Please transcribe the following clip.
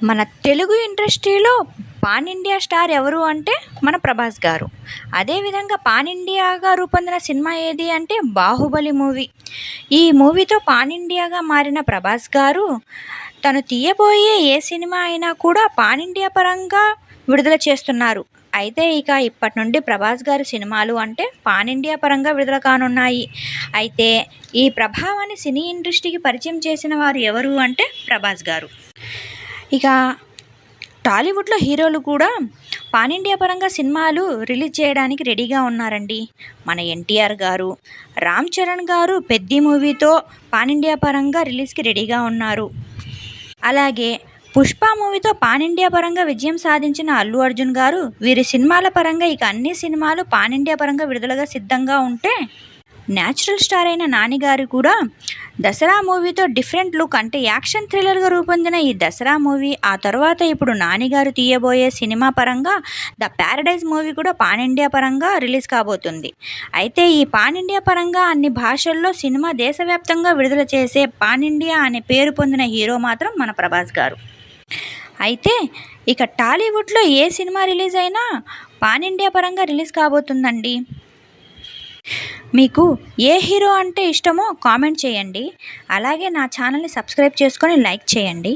మన తెలుగు ఇండస్ట్రీలో pan India star ఎవరు అంటే మన ప్రభాస్ గారు. అదేవిధంగా పాన్ ఇండియాగా రూపొందిన సినిమా ఏది అంటే 'బాహుబలి' మూవీ. ఈ మూవీతో పాన్ ఇండియాగా మారిన ప్రభాస్ గారు తను తీయబోయే ఏ సినిమా అయినా కూడా పాన్ ఇండియా పరంగా విడుదల చేస్తున్నారు. అయితే ఇప్పటి నుండి ప్రభాస్ గారి సినిమాలు అంటే పాన్ ఇండియా పరంగా విడుదల కానున్నాయి. అయితే ఈ ప్రభావాన్ని సినీ ఇండస్ట్రీకి పరిచయం చేసిన వారు ఎవరు అంటే ప్రభాస్ గారు. ఇక టాలీవుడ్లో హీరోలు కూడా పాన్ ఇండియా పరంగా సినిమాలు రిలీజ్ చేయడానికి రెడీగా ఉన్నారండి. మన ఎన్టీఆర్ గారు, రామ్ చరణ్ గారు 'పెద్ది' మూవీతో పాన్ ఇండియా పరంగా రిలీజ్కి రెడీగా ఉన్నారు. అలాగే 'పుష్ప' మూవీతో పాన్ ఇండియా పరంగా విజయం సాధించిన అల్లు అర్జున్ గారు వీరి సినిమాల పరంగా అన్ని సినిమాలు పాన్ ఇండియా పరంగా విడుదలగా సిద్ధంగా ఉంటే, న్యాచురల్ స్టార్ అయిన నాని గారు కూడా 'దసరా' మూవీతో డిఫరెంట్ లుక్ అంటే యాక్షన్ థ్రిల్లర్గా రూపొందిన ఈ 'దసరా' మూవీ, ఆ తర్వాత ఇప్పుడు నాని గారు తీయబోయే సినిమా పరంగా 'ద ప్యారడైజ్' మూవీ కూడా పాన్ ఇండియా పరంగా రిలీజ్ కాబోతుంది. అయితే ఈ పాన్ ఇండియా పరంగా అన్ని భాషల్లో సినిమా దేశవ్యాప్తంగా విడుదల చేసే పాన్ ఇండియా అనే పేరు పొందిన హీరో మాత్రం మన ప్రభాస్ గారు. అయితే టాలీవుడ్లో ఏ సినిమా రిలీజ్ అయినా పాన్ ఇండియా పరంగా రిలీజ్ కాబోతుందండి. మీకు ఏ హీరో అంటే ఇష్టమో కామెంట్ చేయండి. అలాగే నా ఛానల్ని సబ్స్క్రైబ్ చేసుకొని లైక్ చేయండి.